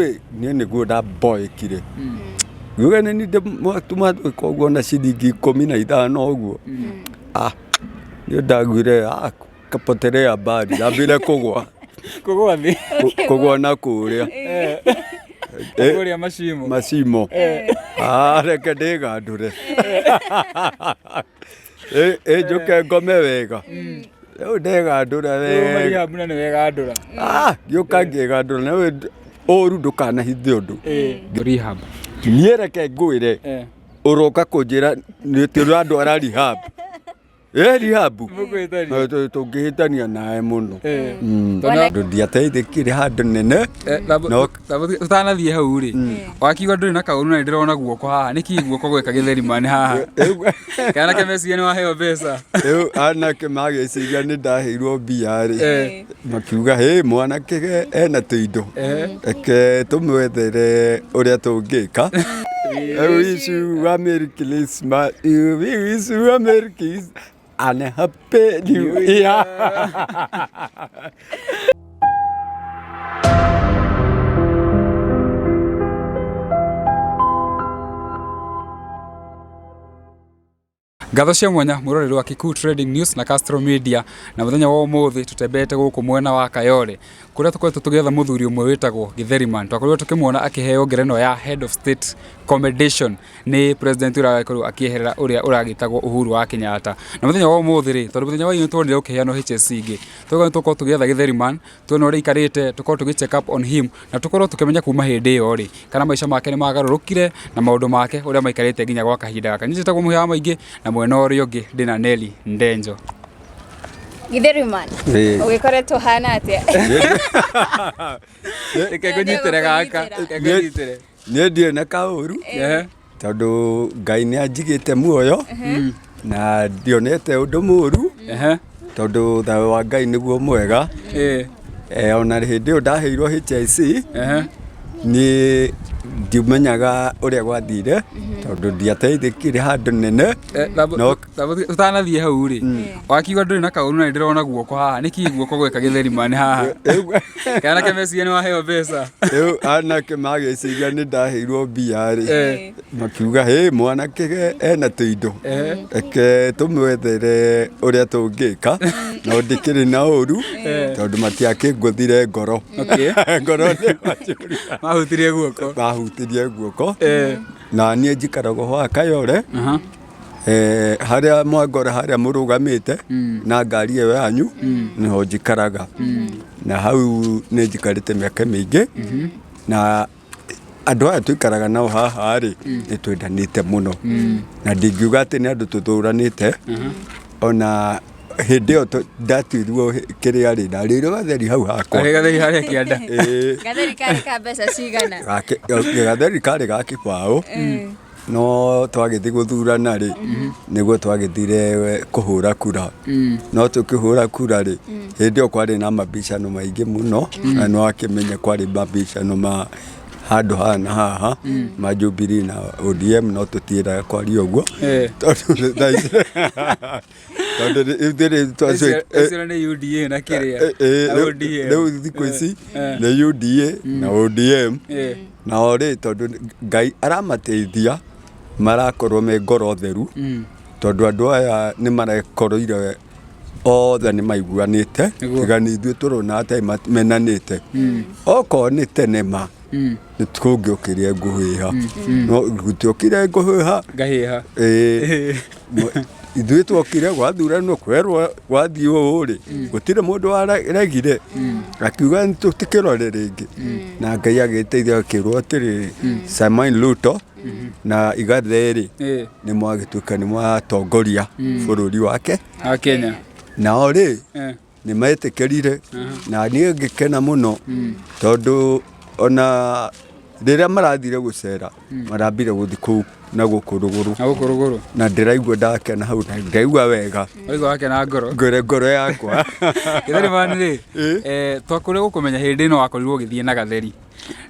rĩu niĩ nĩguo ndamboĩkire yuga nĩ tuma koguo na ciringi 15 ũguo niĩ ndaguire kapotelea mbali ndambire kũgwa na kũrĩa kũrĩa macimo reke ndĩgandũre njũke ngome wega rĩu ndegandũra wega ngĩũka ngĩgandũra nawe ũru ndũkanahithe ũndũ niĩ reke ngwĩre ũroka kũnjĩra tũrandwara rehab rehabu tũngĩhĩtania nawe mũno tondũ ndiateithĩkire handũ nene ũtanathiĩ hau rĩ wakiuga ndũrĩ na kaũru na ndĩrona guoko haha nĩkĩ guoko gwĩka gĩtheri man haha kanake meciria nĩ waheo mbeca rĩu anake magĩciria nĩ ndaheirwo mbia rĩ makiuga mwanake ena tũindo reke tũmwethere ũrĩa tũngĩka wish you a Merry Christmas, we wish you a Merry Christmas and a Happy New Year. Ngatho cia mwanya mũroreri wa Kikuyu Trading News na Castro Media na mũthenya wa ũmũthĩ tutembete gũkũ mwena wa Kayole kũrĩa tũkoretwo tũgĩetha mũthuri ũmwe wĩtagwo Githeri man twakorirwo tũkĩmuona akĩheo ngerenwa ya Head of State Commendation nĩ president ũragĩkorwo akĩeherera ũrĩa ũragĩtagwo Uhuru wa Kenyatta na mũthenya wa ũmũthĩ rĩ tondũ mũthenya wa ino twonire ũkĩheanwo HSC ingĩ tũkorwo tũgĩetha Githeri man tuone ũrĩa aikarĩte tũkorwo tũgĩ check up on him na tũkorwo tũkĩmenya kuma hĩndĩ ĩyo rĩ kana maica make nĩ magarũrũkire na maũndũ make ũrĩa maikarĩte nginya gwa kahinda gaka njĩtagwo mũhĩa maingĩ na mwena ũrĩa ũngĩ ndĩna Nelly Ndenjo. Githeri man ũgĩkoretwo hana atĩa reke kũnyitĩre gaka niĩ ndirĩ na kaũru tondũ Ngai nĩ anjigĩte muoyo na ndionete ũndũ mũru tondũ thayũ wa Ngai nĩguo mwega ona hĩndĩ ĩyo ndaheirwo HSC niĩ ndiumenyaga ũrĩa gwathire tondũ ndiateithĩkire handũ nene ũtanathiĩ hau rĩ wakiuga ndũrĩ na kaũru na ndĩrona guoko haha nĩkĩ guoko gwĩka Githeri man haha kanake meciria nĩ waheo mbeca rĩu anake magĩciria nĩ ndaheirwo mbia rĩ makiuga mwanake ena tũindo reke tũmwethere ũrĩa tũngĩka no ndikĩrĩ na ũru tondũ matiakĩngũthire ngoro mahutirie guoko na niĩ njikaraga ho Kayole harĩa mwangora harĩa mũrũgamĩte na ngari ĩyo yanyu niho njikaraga na hau nĩ njikarĩte mĩaka mĩingĩ na andũ aya tũikaraga nao haha rĩ nĩ twendanĩte mũno na ndingiuga atĩ nĩ andũ tũthũranĩte ona hĩndĩ ĩyo ndatuirwo kĩrĩa rĩ ndarĩirwo gatheri hau hakwa gatheri harĩa kĩanda gatheri karĩ ka mbeca cigana gatheri karĩ ga kĩbaũ no twagĩthiĩ gũthurana rĩ nĩguo twagĩthire kũhũra kura no tũkĩhũra kura rĩ hĩndĩ ĩyo kwarĩ na mabicano maingĩ mũno na no akĩmenya kwarĩ mabicano ma handũ haha na haha ma Jubilee na ODM no tũtiĩraga kwaria ũguo tondũ nĩ UDA na kĩrĩa rĩu thikũ ici nĩ UDA na ODM na rĩ tondũ Ngai aramateithia marakorwo me ngoro theru tondũ andũ aya nĩ marekoroire othe nĩ maiguanĩte tiga nĩ ithuĩ tũrona atĩ menanĩte okorwo nĩ tene ma nĩ tũngĩũkĩrire ngũhĩha no gũtiokire ngũhĩha ngahĩha ithuĩ twokire gwathurano kwerwo gwathiĩ ũũ rĩ gũtirĩ mũndũ waregire akiuga tũtikĩrore rĩngĩ na Ngai agĩteithia akĩrwo atĩrĩ Samuel Ruto na Githeri nĩ mwagĩtuĩka nĩ mwatongoria bũrũri wake Kenya nao rĩ nĩ metĩkĩrire na niĩ ngĩkena mũno tondũ ona rĩrĩa marathire gũcera marambire gũthiĩ kũu na gũkũ rũgũrũ na ndĩraigua ndakena hau na ngaigua wega waigua wakena ngoro yakwa Githeri man rĩ twakũrĩa gũkũmenya hĩndĩ ĩno wakorirwo ũgĩthiĩ na gatheri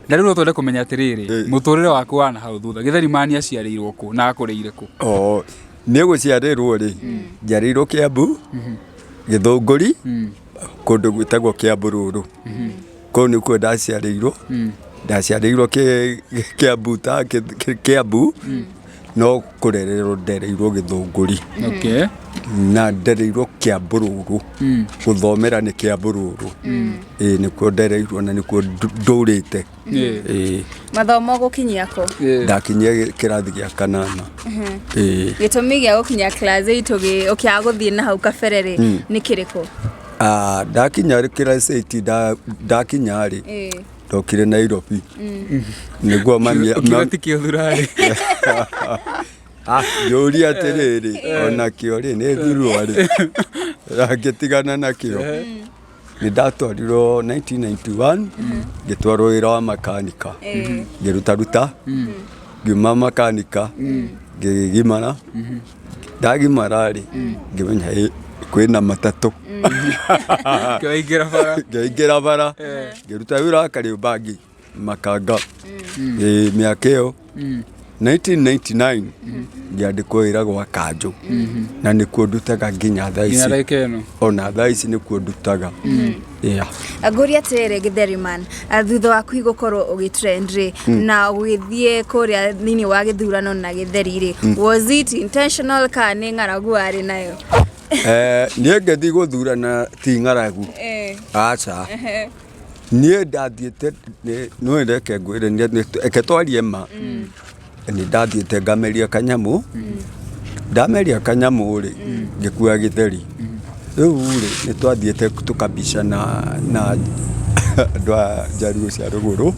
na rĩu no twende kũmenya atĩrĩrĩ mũtũrĩre waku wana hau thutha Githeri man aciarĩirwo kũ na akũrĩire kũ nĩ gũciarĩrwo rĩ njarĩirwo Kiambu Gĩthũngũri kũndũ gwĩtagwo Kiambu rũrũ kũu nĩkuo ndaciarĩirwo ndaciarĩirwo Kiambu no kũrererwo ndereirwo Gĩthũngũri na ndereirwo Kĩambũrũrũ gũthomera nĩ Kĩambũrũrũ nĩkuo ndereirwo na nĩkuo ndũrĩte mathomo gũkinyia kũ ndakinyia kĩrathi gĩa 8 gĩtũmi gĩa gũkinya class 8 ũkĩaga gũthiĩ na hau kabere nĩ kĩrĩkũ ndakinya class 8 ndakinya rĩ ndokire Nairobi nĩguo mami kĩothurarĩ Yũria atĩrĩrĩ ona kĩo rĩ nĩ thurua rĩ ngĩtigana nakĩo nĩ ndatwarirwo 1991 ngĩtwarwo wĩra wa makanika ngĩrutaruta ngiuma makanika ngĩgimara ndagimara rĩ ngĩmenya kwĩna matatũ ngĩingĩra bara ngĩruta wĩra wa Karĩũmbangi Makanga mĩaka ĩyo 1999 ngĩandĩkwo wĩra gwa Kanjũ na nĩkuo ndutaga nginya thaa ici ona thaa ici nĩkuo ndutaga ngũria atĩrĩrĩ Githeri man thutha waku gũkorwo ũgĩtrend rĩ na ũgĩthiĩ kũrĩa thĩinĩ wa gĩthurano na Githeri rĩ was it intentional kana nĩ ng'aragu arĩ nayo niĩ ngĩthiĩ gũthurana ti ng'aragu aca niĩ ndathiĩte no reke ngwĩre eke twarie ma nĩ ndathiĩte ngameria kanyamũ ndameria kanyamũ rĩ ngĩkua Githeri rĩu rĩ nĩ twathiĩte tũkabica na andũ a Jaruo cia rũgũrũ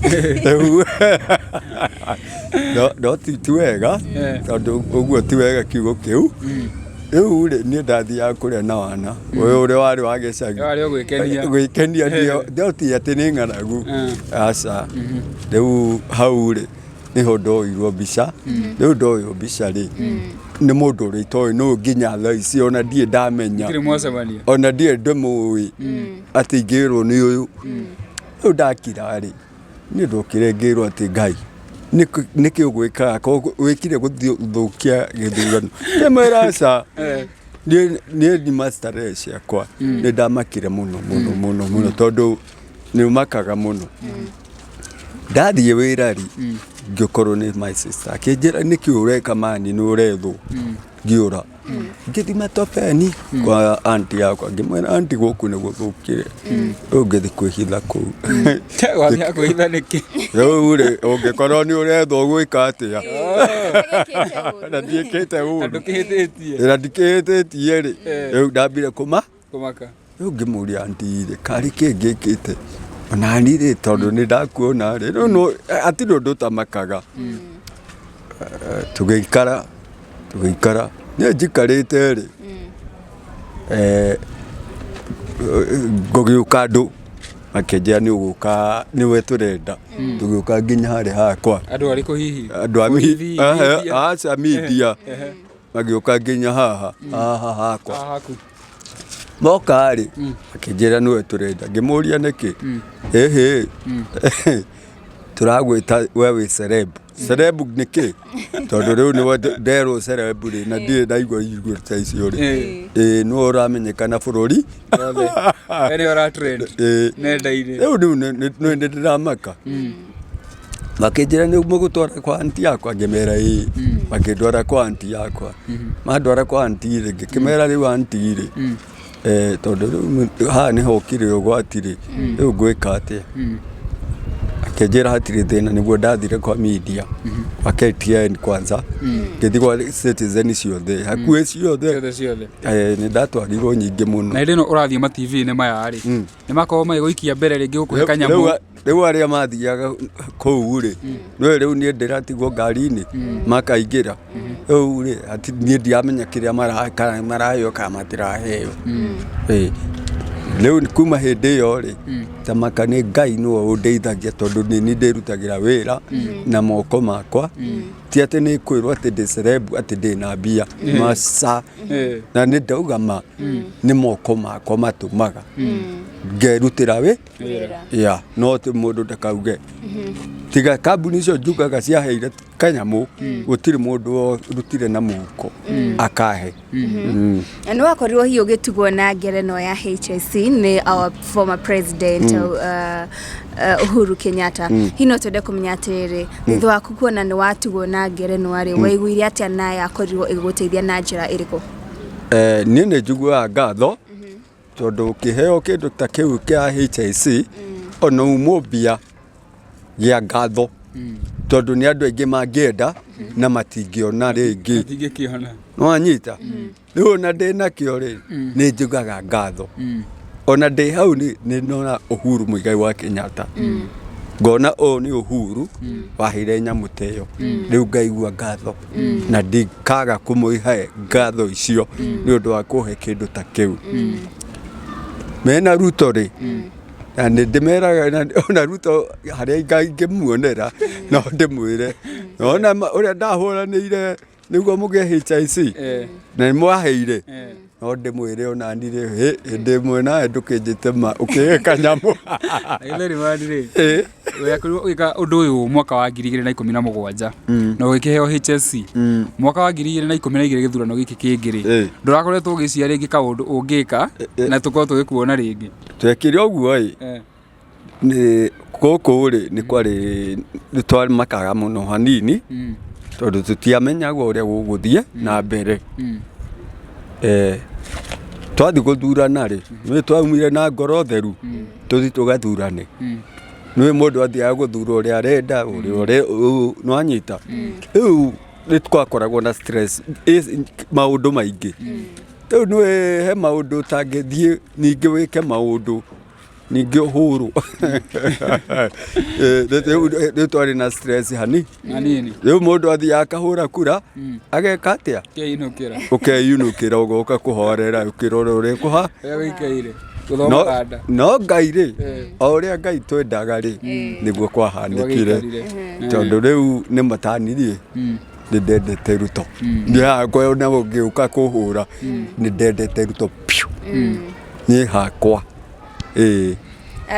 no ti wega tondũ ũguo ti wega kiugo kĩu rĩu rĩ niĩ ndathiaga kũrĩa na wana ũyũ ũrĩa warĩ wa gĩcagi gwĩkenia ndoti atĩ nĩ ng'aragu aca rĩu hau rĩ nĩho ndoirwo mbica rĩu ndoirwo mbica rĩ nĩ mũndũ ũrĩa itoĩ no nginya thaa ici ona ndiĩ ndamenya ona ndiĩ ndĩmũĩ atĩ ingĩrwo nĩ ũyũ rĩu ndakira rĩ niĩ ndokire ngĩrwo atĩ Ngai nĩkĩ ũgwĩkaga wĩkire gũthũkia gĩthurano kĩmwĩra aca niĩ master ciakwa nĩ ndamakire mũno tondũ nĩ makaga mũno ndathiĩ wĩra rĩ ngĩkorwo nĩ my sister akĩnjĩra nĩkĩ ũreka mani nĩ ũrethwo ngĩũra ngĩthi matopeni kwa aunti yakwa ngĩmwĩra aunti gũkũ nĩ gũthũkire rĩu ngĩthi kwĩhitha kũu wathiĩ kwĩhitha nĩkĩ rĩu rĩ ũngĩkorwo nĩ ũrethwo gwĩka atĩa na ndiĩkĩte ũru na ndikĩhĩtĩtie rĩ rĩu ndambire kũmaka rĩu ngĩmũria aunti rĩ karĩ kĩ ngĩkĩte ona ni rĩ tondũ nĩ ndakuona rĩ no atirĩ ũndũ tamakaga tũgĩikara niĩ njikarĩte rĩ ngũgĩũka andũ akĩnjĩra nĩ ũgũka nĩwe tũrenda tũgĩũka nginya harĩa hakwa andũ arĩkũ hihi andũ aca media magĩũka nginya haha hakwa moka rĩ akĩnjĩra nĩwe tũrenda ngĩmũria nĩkĩ hĩhĩ tũragwĩta we wĩ celeb nĩkĩ tondũ rĩu nĩwe nderwo celeb rĩ na ndirĩ ndaigua igũrũ ta icio rĩ nĩwe ũramenyekana bũrũri rĩu nĩ ndĩramaka makĩnjĩra nĩ mũgũtwara kwa aunti yakwa ngĩmera makĩndwara kwa aunti yakwa mandwara kwa aunti rĩ ngĩkĩmera rĩu aunti rĩ tondũ rĩu haha nĩho ũkire ũgwati rĩ rĩu ngwĩka atĩa akĩnjĩra hatirĩ thĩna nĩguo ndathire kwa media kwa KTN kwanza ngĩthi kwa Citizen ciothe hakuhĩ ciothe nĩ ndatwarirwo nyingĩ mũno na ĩno ũrathiĩ ma TV-inĩ maya rĩ nĩ makorwo magĩgũikia mbere rĩngĩ gũkũhe kanyamũ rĩu arĩa mathiaga kũu rĩ no rĩu niĩ ndĩratigwo ngari-inĩ makaingĩra rĩu rĩ niĩ ndiamenya kĩrĩa maraheo kana matiraheo rĩu kuma hĩndĩ ĩyo rĩ tamaka nĩ Ngai nĩwe ũndeithagia tondũ nĩ niĩ ndĩrutagĩra wĩra na moko makwa ti atĩ nĩ kwĩrwo atĩ ndĩ celeb atĩ ndĩ na mbia maca na nĩ ndauga ma nĩ moko makwa matũmaga ngerutĩra wĩra no ti mũndũ ndakauge tiga kambuni icio njugaga ciaheire kanyamũ gũtirĩ mũndũ rutire na mũhuko akahe. Nĩ wakorirwo hihi ũgĩtugwo na ngerenwa ya HSC nĩ our former president Uhuru Kenyatta. Hihi no twende kũmenya atĩrĩrĩ, thutha waku kuona nĩ watugwo na ngerenwa rĩ, waiguire atĩa na yakorirwo ĩgĩgũteithia na njĩra ĩrĩkũ? Niĩ nĩ njiguaga ngatho tondũ ũkĩheo kĩndũ ta kĩu kĩa HSC ona umwo mbia gĩa ngatho tondũ nĩ andũ aingĩ mangĩenda na matingĩona rĩngĩ no anyita rĩu ona ndĩnakĩo rĩ nĩ njugaga ngatho ona ndĩ hau nĩ nona Uhuru Muigai wa Kenyatta ngona ũũ nĩ Uhuru waheire nyamũ ta ĩyo rĩu ngaigua ngatho na ndikaga kũmũihe ngatho icio nĩ ũndũ wa kũhe kĩndũ ta kĩu mena Ruto rĩ na ndĩmeraga ona Ruto harĩa ingĩmuonera no ndĩmwĩre ona ũrĩa ndahũranĩire nĩguo mũgĩe HIC na nĩ mwaheire no ndĩmwĩre ona ndirĩ hĩndĩ ĩmwe nawe ndũkĩnjĩte ma ũkĩhe kanyamũ. Githeri rĩ wakorirwo ũgĩka ũndũ ũyũ mwaka wa 2017 na ũgĩkĩheo HSC mwaka wa 2012 gĩthurano gĩkĩ kĩngĩ rĩ ndũrakoretwo ũgĩcia rĩngĩ kaũndũ ũngĩka na tũkorwo tũgĩkuona rĩngĩ? Twekire ũguo nĩ gũkũ rĩ nĩ kwarĩ nĩ twamakaga mũno hanini tondũ tũtiamenyaga ũrĩa gũgũthiĩ na mbere. Twathi gũthurana rĩ nĩ twaumire na ngoro theru tũthi tũgathurane nĩ mũndũ athiaga gũthura ũrĩa arenda ũrĩa no anyita rĩu nĩ twakoragwo na stress maũndũ maingĩ rĩu nĩ he maũndũ ũtangĩthiĩ ningĩ wĩke maũndũ ningĩ Uhuru rĩu twarĩ na stress hanini rĩu mũndũ athiaga akahũra kura ageka atĩa ũkeyinũkĩra ũgoka kũhorera ũkĩrora ũrĩa kũha no Ngai rĩ o ũrĩa Ngai twendaga rĩ nĩguo kwahanĩkire tondũ rĩu nĩ matanirie nĩ ndendete Ruto ndĩhakwa ona ũngĩũka kũhũra nĩ ndendete Ruto niĩ hakwa.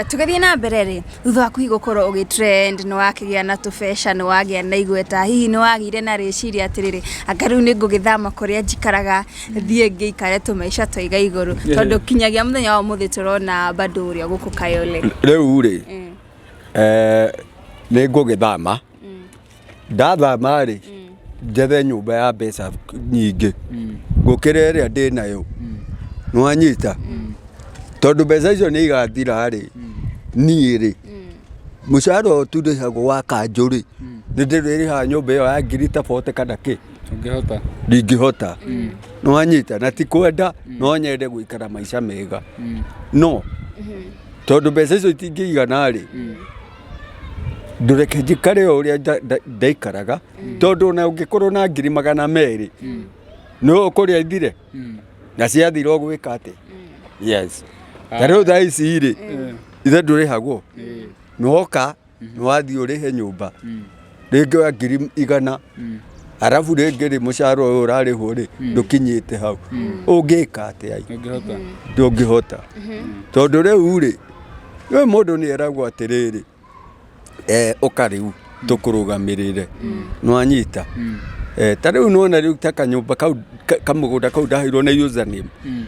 Tũgĩthiĩ na mbere rĩ thutha waku gũkorwo ũgĩtrend nĩ wakĩgĩa na tũbeca nĩ wagĩa na igweta hihi nĩ wagĩire na rĩciria atĩrĩrĩ anga rĩu nĩ ngũgĩthama kũrĩa njikaraga thiĩ ngĩikare tũmaica tũiga igũrũ tondũ kinyagia mũthenya wa ũmũthĩ tũrona bado ũrĩa gũkũ Kayole rĩu rĩ nĩ ngũgĩthama ndathama rĩ njethe nyũmba ya mbeca nyingĩ gũkĩra ĩrĩa ndĩ nayo nĩ wanyita tondũ mbeca icio nĩ igathira rĩ niĩ rĩ mũcara ũyũ tu ndĩhagwo wa kanjũ rĩ nĩ ndĩrĩrĩhaga nyũmba ĩyo ya ngiri ta 40 kana kĩ ndingĩhota nĩ wanyita na ti kwenda no nyende gũikara maica mega no tondũ mbeca icio itingĩigana rĩ ndũreke njikare ũrĩa ndaikaraga tondũ ona ũngĩkorwo na ngiri 200 no ũkũrĩa ithire na ciathira ũgwĩka atĩ tarĩu thaa ici rĩ ithe ndũrĩhagwo nĩwoka nĩwathiĩ ũrĩhe nyũmba rĩngĩ wa ngiri 100 arabu rĩngĩ rĩ mũcara ũyũ ũrarĩhwo rĩ ndũkinyĩte hau ũngĩka atĩa ndũngĩhota tondũ rĩu rĩ we mũndũ nĩ eragwo atĩrĩrĩ ũka rĩu tũkũrũgamĩrĩre nĩwanyita tarĩu nona rĩu ta kanyũmba kau kamũgũnda kau ndaheirwo na username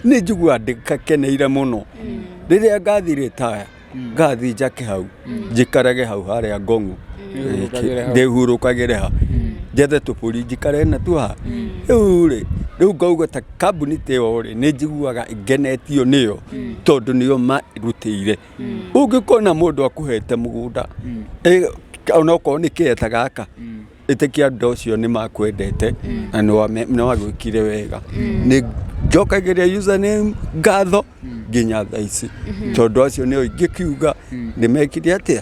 nĩ njiguaga ndĩgakeneire mũno rĩrĩa ngathi retire ngathi njake hau njikarage hau harĩa Ngong'u ndĩhurũkagĩre ha njethe tũbũri njikare na tuha rĩu ngauga ta kambuni ta ĩyo rĩ nĩ njiguaga ngenetio nĩyo tondũ nĩo marutĩire ũngĩkona mũndũ akũhete mũgũnda onokorwo nĩ kĩeta gaka ĩtĩkia andũ acio nĩ makwendete na nĩ wagwĩkire wega nĩ njokagĩria username ngatho nginya thaa ici tondũ acio nĩo ingĩkiuga nĩmekire atĩa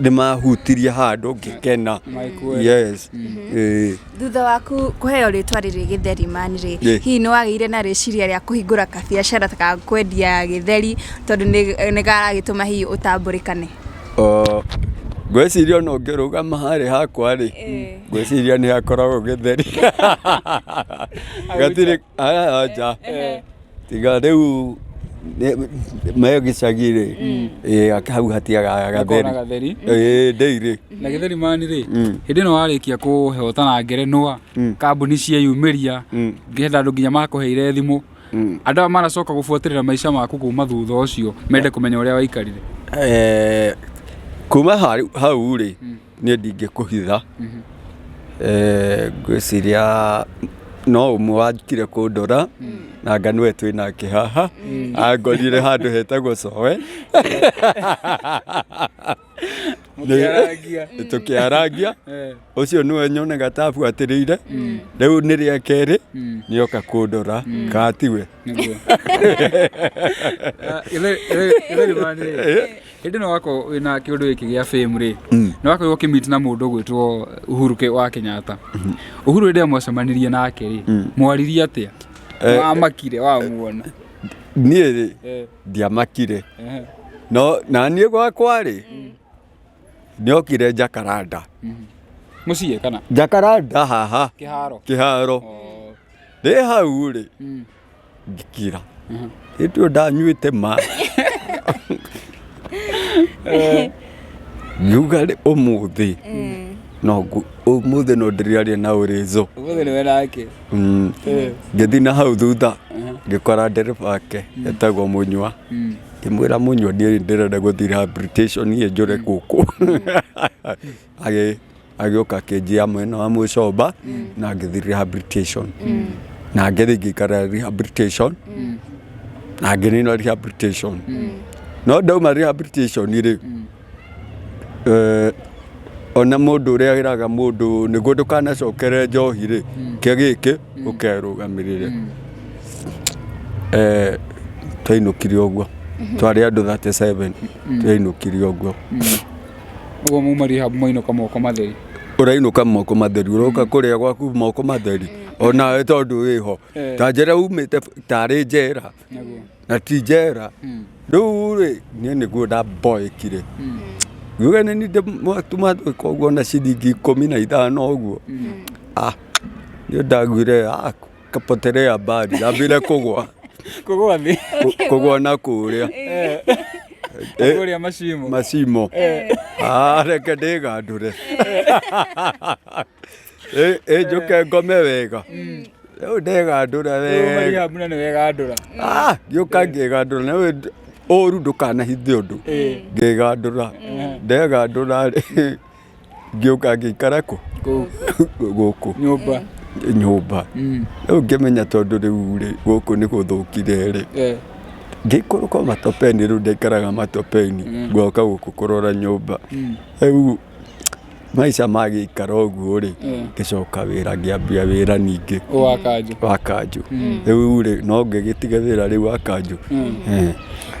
nĩmahutirie handũ ngĩkena. Thutha waku kũheo rĩtwa rĩrĩ Githeri man rĩ hihi nĩ wagĩire na rĩciria rĩa kũhingũra kabiacara ta kwendia gĩtheri tondũ nĩ garagĩtũma hihi ũtambũrĩkane? Gweciria no ngĩrũgama harĩ hakwa rĩ gweciria nĩ hakoragwo gĩtheri gatirĩ aja tiga rĩu mayo gicagire hau hatiaga Gatheri Githeri na Githeri man ri hindi no warikia kuhotana ngerenwa kambuni cieyumiria ngenda andu nginya makuheire thimu andu maracoka gubuatirira Maisha maku kuma thutha ucio mende kumenya uria waikarire kuma hau ri ni ndingikuhitha ngwiciria no umwe wanjikire kundora na nganwe twina kihaha angorire handu hetagwo cowe tukiaragia ucio niwe nyonaga tabuatirire riu ni ria keri nioka kundora katiwe hindi no wako wina kiundu giki gia fame ri no wako ukimit na mundu gwitwo Uhuru wa Kenyatta Uhuru rindia mwacemanirie nake ri mwaririe atia wamakire wamuona nie ri ndiamakire no na nie gwakwa ri niokire Jakaranda mucie kana Jakaranda haha kiharo ri hau ri ngikira itu ndanyuite ma Yugale umuthi no umuthi no ndiriaria na urizo umuthi ni wenake ngithi na hau thutha ngikora ndereba ake etagwo Munywa kimwira Munywa ndirenda guthi rehabilitation ye njure guku agioka kinjia mwena wa Mucoba na ngithi rehabilitation na ngithi ngikara rehabilitation na nginina rehabilitation no ndauma rehabilitation ri ona mundu uria iraga mundu niguo ndukanacokere njohi ri kia giki ukerugamirire twainukire uguo twari andu 37 twainukire uguo uguo muma rehab mainuka moko matheri urainuka moko matheri uroka kuria gwaku moko matheri ona tondu wiho ta njera umite tari njera na ti njera riu ri nie niguo ndamboekire Yuga ni de tuma koguo na ciringi 15 uguo ni ndagwire kapoterea badi ambire kugwa na kuria kuria macimo reke ndigandure njuke ngome wega riu ndigandura wega muna ni wegandura ngiuka ngigandura nawe oru ndukanahithe undu ngigandura ndegandura ngiuka ngikara ku guku nyumba riu ngimenya tondu riu ri guku ni guthukire ri ngikuruka matopeni riu ndaikaraga matopeni ngoka guku kurora nyumba riu Maisha magikara uguo ri ngicoka wira ngiambia wira ningi wakanju riu ri no ngigitiga wira riu wakanju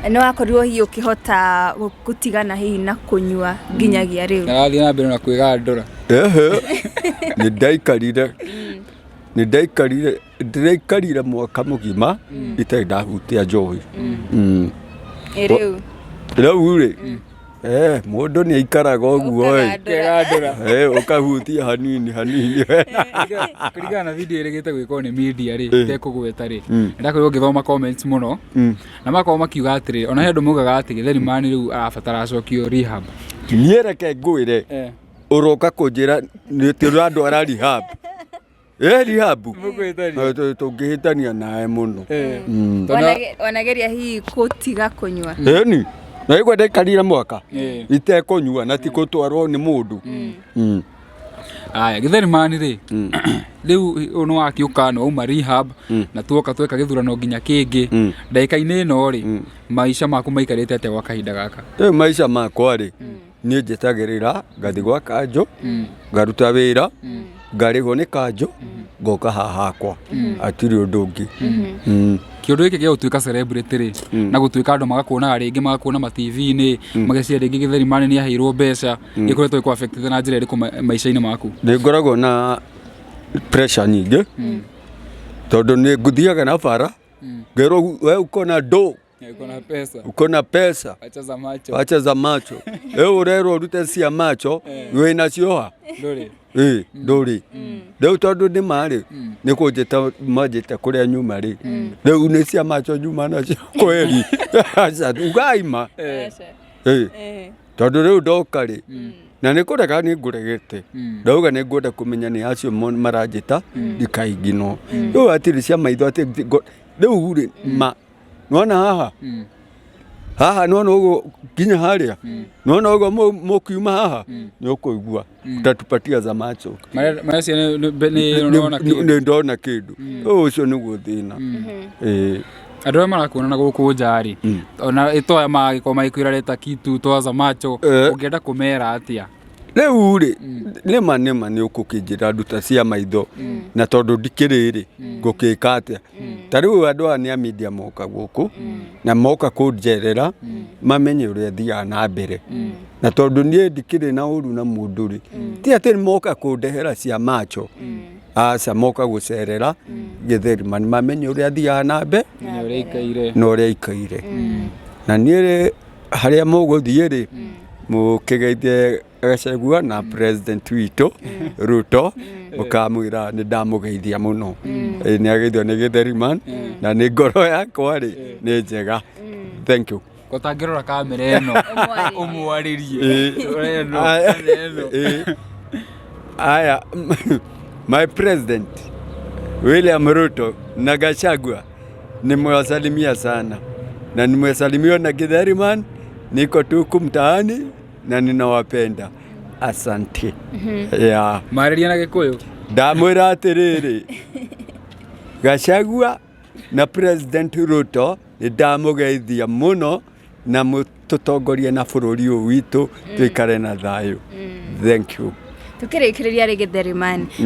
no akorirwo hi ukihota gutigana hihi na kunyua nginyagia riu arathie na mbere na kwigandura ni ndaikarire mwaka mugima itai ndahutia njohi riu ri mundu ni aikaraga uguo ukahutia hanini kurigana na video iri gite gwikwo ni media ri tekugweta ri ndakorirwo ngithoma comments muno na makorwo makiuga atiri ona he andu mugaga ati Githeri man riu arabatara acokio rehab niereke ngwire uroka kunjira ni ti andu ara rehab rehab tungihitania nae muno wanageria hihi gutiga kunyua ni na igwa ndaikarire mwaka itekunyua na ti gutwarwo ni mundu aya Githeri man ri riu uno wakiuka no uma rehab na tuoka tweka githurano nginya kingi ndaika-ini no ri Maisha maku maikarite atia gwa kahinda gaka Maisha makwa ri ni njitagirira ngathi gwa kanjo ngaruta wira ngarigwo ni kanjo ngoka hahakwa atiri undu ungi kiundu giki gia gutuika celebrity ri na gutuika andu magakuona ringi magakuona ma TV-ini magacia ringi Githeri man ni aheirwo mbeca ikoretwo iku affected na njira iriku Maisha-ini maku ni ngoragwo na pressure nyingi tondu ni nguthiaga na bara ngero we ukona do ukona pesa acha za macho urero rute cia macho we na cioha ndũrĩ rĩu tondũ nĩ marĩ nĩ kũnjĩta manjĩte kũrĩa nyuma rĩ rĩu nĩ cia macho nyuma nacio kweri ugaima tondũ rĩu ndoka rĩ na nĩ kũrega nĩ ngũregete ndauga nĩ ngwenda kũmenya nĩ acio maranjĩta ndikaingino rĩu hatirĩ cia maitho atĩ rĩu rĩ ma nona haha nona ũguo nginya harĩa nona ũguo mũkiuma haha nĩ ũkũigua utatupatia za macho macio nĩ ndona kĩndũ ũcio nĩguo thĩna andũ arĩa marakuona gũkũ nja rĩ ona itoya magĩkorwo magĩkwĩra leta kitu toa za macho ũngĩenda kũmera atĩa rĩu rĩ nĩma nĩ ũkũkĩnjĩra nduta cia maitho na tondũ ndikĩrĩ rĩ ngũkĩka atĩa ta rĩu andũ aya nĩ a media moka gũkũ na moka kũnjerera mamenye ũrĩa thiaga na mbere na tondũ niĩ ndikĩrĩ na ũru na mũndũ rĩ ti atĩ moka kũndehera cia macho aca moka gũcerera Githeri mamenye ũrĩa thiaga na mbere na ũrĩa ikaire na niĩ rĩ harĩa mũgũthiĩ rĩ mũkĩgeithie Gachagua na president witũ Ruto mũkamwĩra nĩ ndamũgeithia mũno nĩ ageithio nĩ Githeri na nĩ ngoro yakwa rĩ nĩ njega thank you gũtangĩrora kamera ĩno ũmwarĩrie aya my president William Ruto na Gachagua nimewasalimia sana na nimewasalimia na Githeri niko tuku mtaani na ninawapenda asante marĩria na Gĩkũyũ ndamwĩra atĩrĩrĩ Gachagua na president Ruto nĩ ndamũgeithia mũno na mũtũtongorie na bũrũri ũyũ witũ tũikare na thayũ thank you tukĩrĩkĩrĩria rĩ Githeri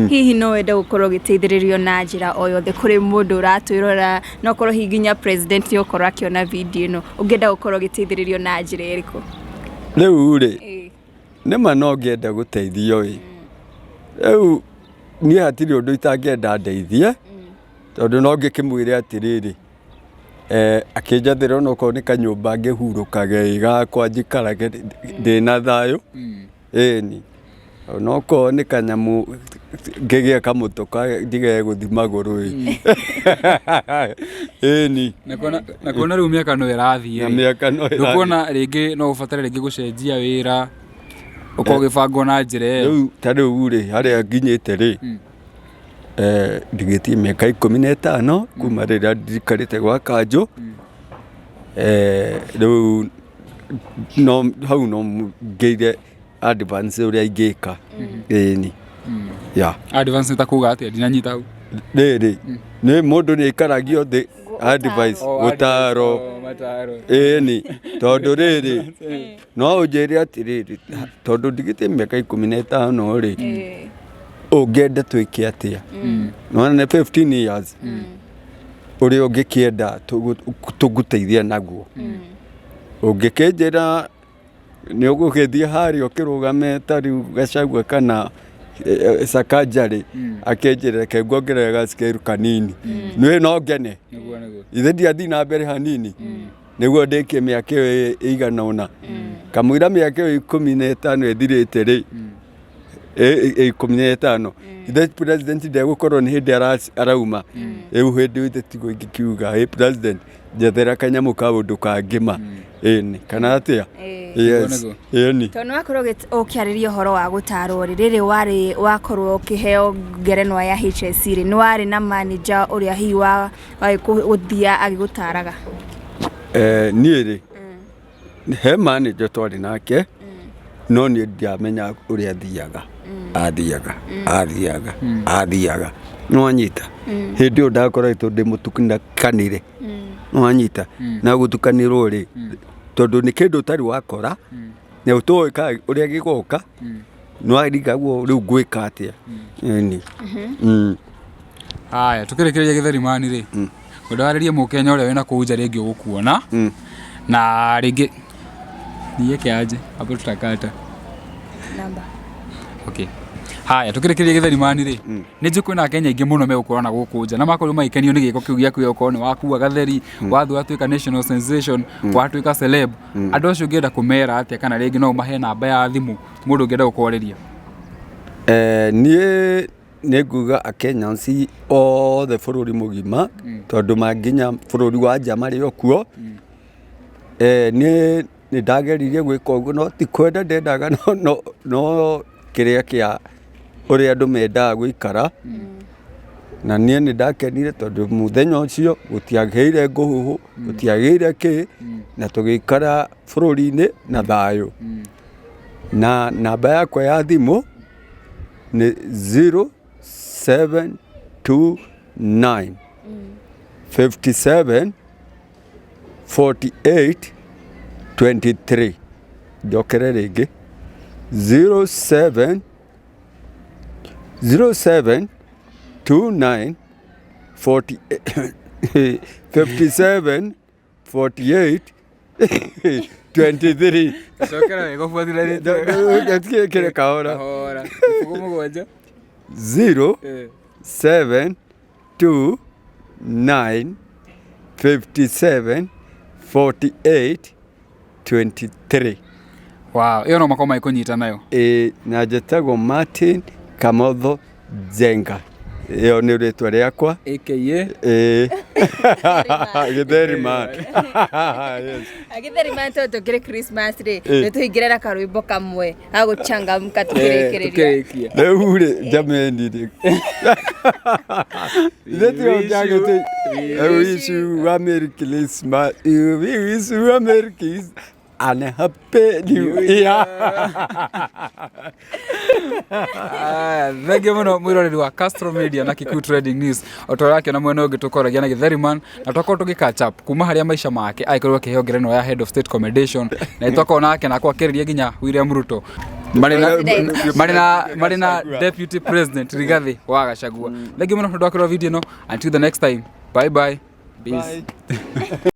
hihi no wenda gũkorwo gĩteithĩrĩrio na njĩra o yothe kũrĩ mũndũ ũratwĩrora no korwo hihi nginya president nĩ ũkorwo akĩona video ĩno ũngĩenda gũkorwo gĩteithĩrĩrio na njĩra ĩrĩkũ rĩu rĩ nĩma no ngĩenda gũteithio rĩu niĩ hatirĩ ũndũ itangĩenda ndeithie tondũ no ngĩkĩmwĩre atĩrĩrĩ akĩnjathĩra onokorwo nĩ kanyũmba ngĩhurũkage gakwa njikarage ndĩna thayũ ĩni onokorwo nĩ kanyamũ ngĩgĩa kamũtoka ndigage gũthi magũrũ ĩni na kuona rĩu mĩaka no ĩrathiĩ ndũkuona rĩngĩ no ũbatare rĩngĩ gũcenjia wĩra ũkorwo ũgĩbangwo na njĩra ĩyo rĩu ta rĩu rĩ harĩa nginyĩte rĩ ndigĩtie mĩaka 15 kuma rĩrĩa ndikarĩte gwa kanjũ rĩu no hau no ngĩire advance ũrĩa ingĩka ĩni advance ta kuga atĩa ndinanyita hau rĩrĩ nĩ mũndũ nĩ aikaragio thĩ advice gũtarwo ĩni tondũ rĩrĩ no ũnjĩre atĩrĩrĩ tondũ ndigĩtie mĩaka 15 rĩ ũngĩenda twĩke atĩa nĩ 15 years ũrĩa ũngĩkĩenda tũgũteithia naguo ũngĩkĩnjĩra nĩ ũgũgĩthiĩ harĩa ũkĩrũgame ta rĩu Gachagua kana Sakaja akĩnjĩra kengwongerera gaskeri kanini nĩ no ngene ithe ndiathiĩ na mbere hanini nĩguo ndĩkie mĩaka ĩyo ĩigana ũna kamũira mĩaka ĩyo 15 ĩthirĩte rĩ 15 ithe president ndegũkorwo nĩ hĩndĩ arauma rĩu hĩndĩ ithe tigo ingĩkiuga president njethera kanyamũ ka ũndũ kangĩma ĩni kana atĩa ĩni tondũ wakorwo ũkĩarĩria ũhoro wa gũtarwo rĩrĩ warĩ wakorwo ũkĩheo ngerenwa ya HSC rĩ nĩ warĩ na manager ũrĩa hihi gũthia agĩgũtaraga niĩ rĩ he manager twarĩ nake no niĩ ndiamenya ũrĩa athiaga no anyita hĩndĩ ĩyo ndakoretwo ndĩmũtukanĩre no anyita na gũtukanĩrwo rĩ tondũ nĩ kĩndũ ũtarĩ wakora na ũtũĩ ũrĩa gĩgoka no arigagwo rĩu ngwĩka atĩa haya tukĩrĩkĩrĩria Githeri rĩ ũndarĩrie mũkenya ũrĩa wĩna kũu nja rĩngĩ ũgũkuona na rĩngĩ niĩ kĩanjĩ hapo tutakata namba okay haya tukĩrĩkĩrĩria Githeri rĩ nĩ njũkũ na Kenya ingĩ mũno megũkorana gũkũ nja na makorwo maikenio nĩ gĩko kĩu gĩaku gĩakorwo nĩ wakua Githeri wathiĩ watuĩka national sensation watuĩka celeb andũ acio ũngĩenda kũmera atĩa kana rĩngĩ no mahe namba ya thimũ mũndũ ũngĩenda gũkwarĩria niĩ nĩ nguga Kenyans othe bũrũri mũgima tondũ manginya bũrũri wa nja marĩ o kuo nĩ ndageririe gwĩka ũguo no ti kwenda ndendaga no kĩrĩa kĩa ũrĩa andũ mendaga gũikara na niĩ nĩ ndakenire tondũ mũthenya ũcio gũtiagĩire ngũhũhũ gũtiagĩire kĩ na tũgĩikara bũrũri-inĩ na thayũ na namba yakwa ya thimũ nĩ 0729 57 48 23 njokere rĩngĩ 0729 57 48 23 Cokera wega buathira kire kahora 0729 57 48 23. Wow, iyo no makoma ikunyita nayo. Na njĩtagwo Martin Kamotho Njenga. Iyo nĩ rĩtwa rĩakwa aka Githeri man. Yes. Githeri man tũkĩrĩ Christmas rĩ nĩtũhingĩre na karwĩmbo kamwe agũchangamka tũkĩrĩkĩrĩria. Rĩu rĩ jameni rĩ. We wish you a Merry Christmas. We wish you a Merry Christmas. And a happy new year. Thank you muno mwiroreri wa Castro Media na Kikuyu Trading News. Otorake na mwena ũngĩ tũkoragia na Githeri man na twakorwo tũgĩ-catch up kuma harĩa Maisha make agĩkorwo kĩheo ngerenwa ya Head of State Commendation na twakorwo nake na kwakĩrĩria nginya William Ruto marĩ na Deputy President Rigathi wa Gachagua. Thank you muno nĩ ndakĩrwo video ĩno. Until the next time. Bye bye. Peace.